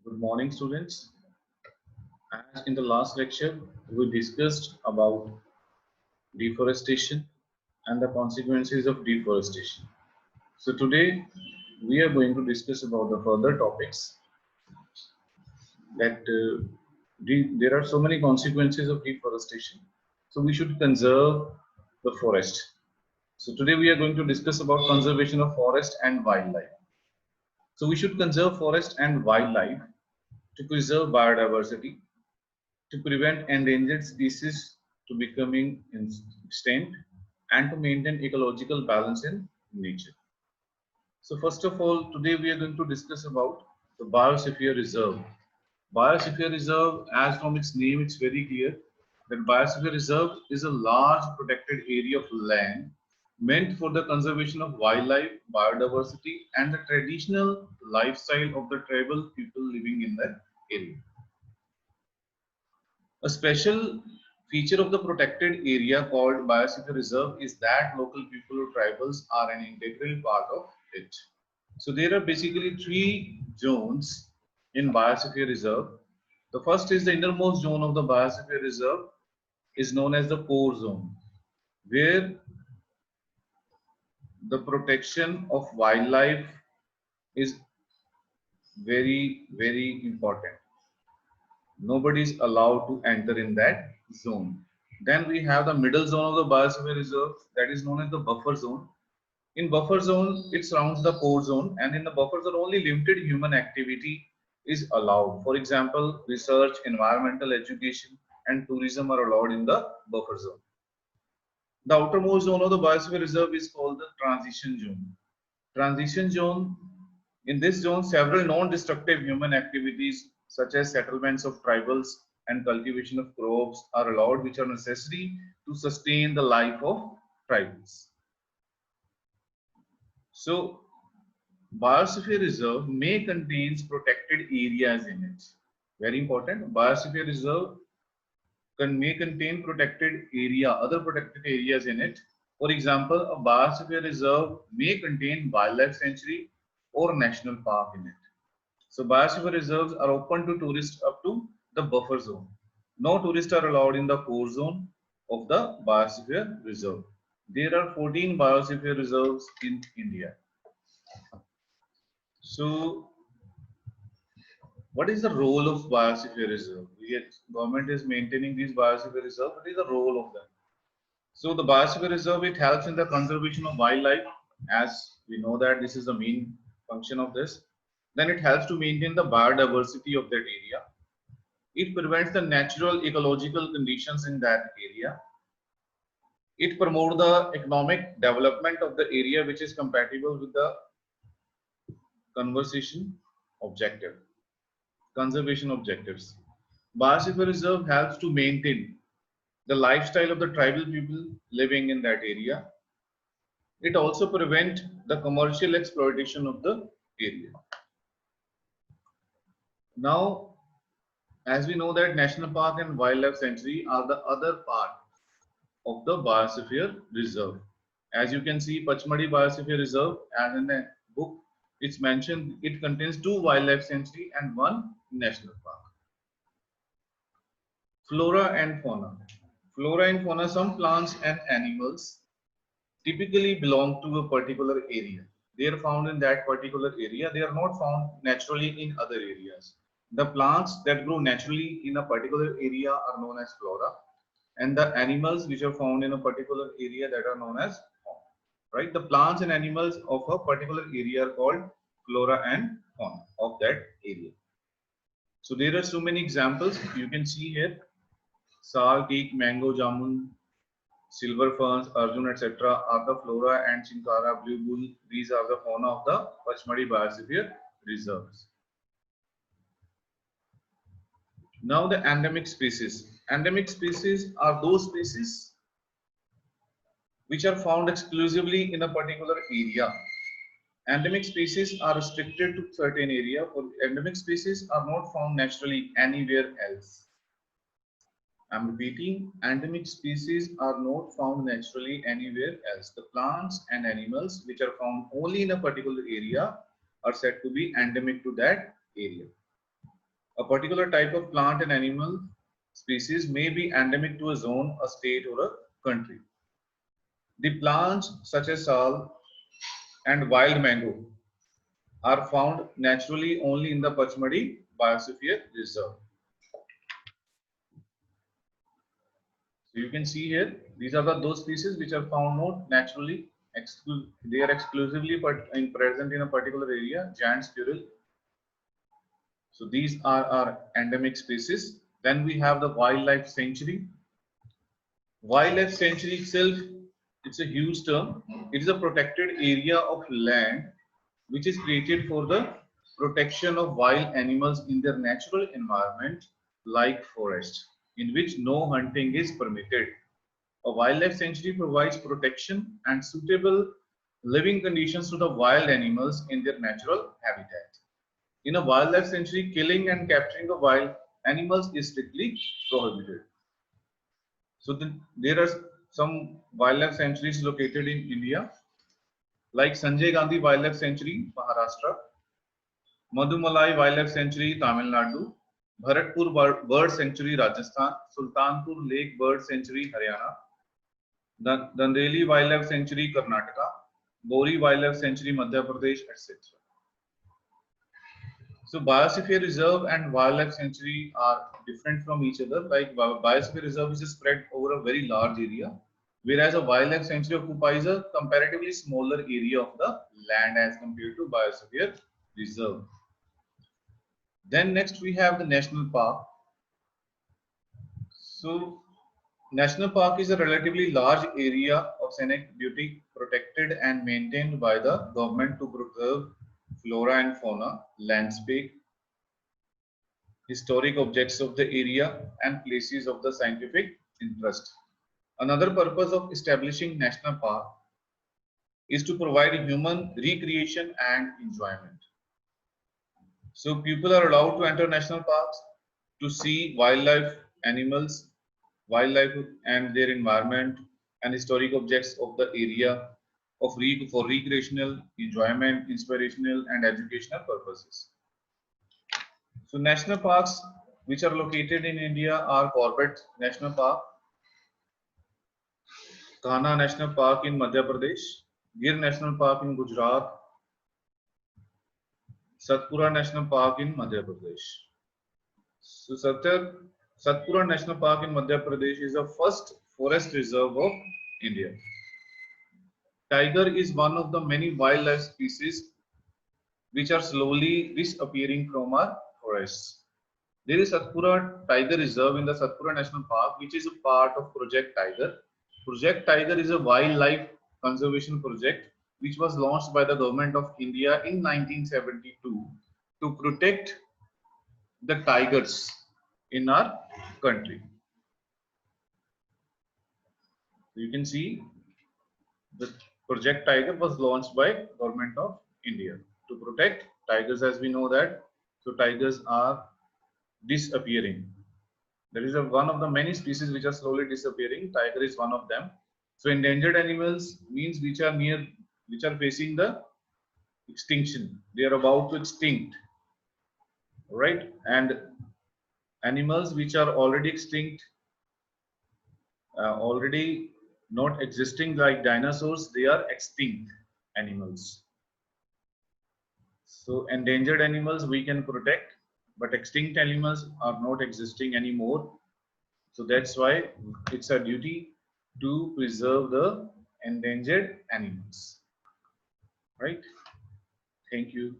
Good morning, students. As in the last lecture, we discussed about deforestation and the consequences of deforestation. So today, we are going to discuss about the further topics that there are so many consequences of deforestation. So we should conserve the forest. So today we are going to discuss about conservation of forest and wildlife. So we should conserve forest and wildlife to preserve biodiversity, to prevent endangered species to becoming extinct, and to maintain ecological balance in nature. So first of all, today we are going to discuss about the Biosphere Reserve. Biosphere Reserve, as from its name, it's very clear that Biosphere Reserve is a large protected area of land meant for the conservation of wildlife, biodiversity, and the traditional lifestyle of the tribal people living in that area. A special feature of the protected area called Biosphere Reserve is that local people or tribals are an integral part of it. So there are basically three zones in Biosphere Reserve. The first is the innermost zone of the Biosphere Reserve is known as the core zone, where the protection of wildlife is very important. Nobody is allowed to enter in that zone. Then we have the middle zone of the biosphere reserve, that is known as the buffer zone. In buffer zone, it surrounds the core zone, and in the buffer zone, only limited human activity is allowed. For example, research, environmental education, and tourism are allowed in the buffer zone. The outermost zone of the biosphere reserve is called the transition zone. Transition zone. In this zone, several non-destructive human activities such as settlements of tribals and cultivation of crops are allowed, which are necessary to sustain the life of tribals. So, Biosphere Reserve may contain protected areas in it. Very important. Biosphere Reserve may contain protected area, other protected areas in it. For example, a biosphere reserve may contain wildlife sanctuary or national park in it. So biosphere reserves are open to tourists up to the buffer zone. No tourists are allowed in the core zone of the biosphere reserve. There are 14 biosphere reserves in India. So what is the role of biosphere reserve? Yet government is maintaining these biosphere reserve. What is the role of them? So the biosphere reserve, it helps in the conservation of wildlife, as we know that this is the main function of this. Then it helps to maintain the biodiversity of that area. It prevents the natural ecological conditions in that area. It promotes the economic development of the area, which is compatible with the conservation objective, conservation objectives. Biosphere reserve helps to maintain the lifestyle of the tribal people living in that area. It also prevents the commercial exploitation of the area. Now, as we know that National Park and Wildlife Sanctuary are the other part of the Biosphere Reserve. As you can see, Pachmadi Biosphere Reserve, as in the book, it's mentioned it contains 2 wildlife sanctuary and 1 national park. Flora and fauna. Flora and fauna, some plants and animals typically belong to a particular area. They are found in that particular area. They are not found naturally in other areas. The plants that grow naturally in a particular area are known as flora, and the animals which are found in a particular area that are known as fauna. Right? The plants and animals of a particular area are called flora and fauna of that area. So there are so many examples you can see here: sal, teak, mango, jamun, silver ferns, Arjun, etc. are the flora, and Chinkara, blue bull. These are the fauna of the Pachmadi Biosphere reserves. Now the endemic species. Endemic species are those species which are found exclusively in a particular area. Endemic species are restricted to certain area, or endemic species are not found naturally anywhere else. I'm repeating, endemic species are not found naturally anywhere else. The plants and animals which are found only in a particular area are said to be endemic to that area. A particular type of plant and animal species may be endemic to a zone, a state, or a country. The plants such as sal and wild mango are found naturally only in the Pachmadi Biosphere Reserve. So you can see here, these are those species which are found not naturally, they are exclusively present in a particular area, giant squirrel. So these are our endemic species. Then we have the wildlife sanctuary. Wildlife sanctuary itself, it's a huge term. It is a protected area of land which is created for the protection of wild animals in their natural environment like forest, in which no hunting is permitted. A wildlife sanctuary provides protection and suitable living conditions to the wild animals in their natural habitat. In a wildlife sanctuary, killing and capturing of wild animals is strictly prohibited. So there are some wildlife sanctuaries located in India, like Sanjay Gandhi Wildlife Sanctuary, Maharashtra, Madhumalai Wildlife Sanctuary, Tamil Nadu, Bharatpur Bird Sanctuary, Rajasthan, Sultanpur Lake Bird Sanctuary, Haryana, Dandeli Wildlife Sanctuary, Karnataka, Bori Wildlife Sanctuary, Madhya Pradesh, etc. So Biosphere Reserve and Wildlife Sanctuary are different from each other. Like Biosphere Reserve is spread over a very large area, whereas a Wildlife Sanctuary occupies a comparatively smaller area of the land as compared to Biosphere Reserve. Then next we have the National Park. So National Park is a relatively large area of scenic beauty protected and maintained by the government to preserve flora and fauna, landscape, historic objects of the area, and places of the scientific interest. Another purpose of establishing national park is to provide human recreation and enjoyment. So people are allowed to enter national parks to see wildlife, animals, wildlife and their environment, and historic objects of the area for recreational, enjoyment, inspirational, and educational purposes. So national parks which are located in India are Corbett National Park, Kanha National Park in Madhya Pradesh, Gir National Park in Gujarat, Satpura National Park in Madhya Pradesh. So Satpura National Park in Madhya Pradesh is the first forest reserve of India. Tiger is one of the many wildlife species which are slowly disappearing from our forests. There is Satpura Tiger Reserve in the Satpura National Park, which is a part of Project Tiger. Project Tiger is a wildlife conservation project which was launched by the government of India in 1972 to protect the tigers in our country. You can see the Project Tiger was launched by government of India to protect tigers, as we know that. So tigers are disappearing. There is one of the many species which are slowly disappearing. Tiger is one of them. So endangered animals means which are facing the extinction. They are about to extinct, right? And animals which are already extinct, already not existing like dinosaurs, they are extinct animals. So endangered animals we can protect, but extinct animals are not existing anymore. So that's why it's a duty to preserve the endangered animals. Right? Thank you.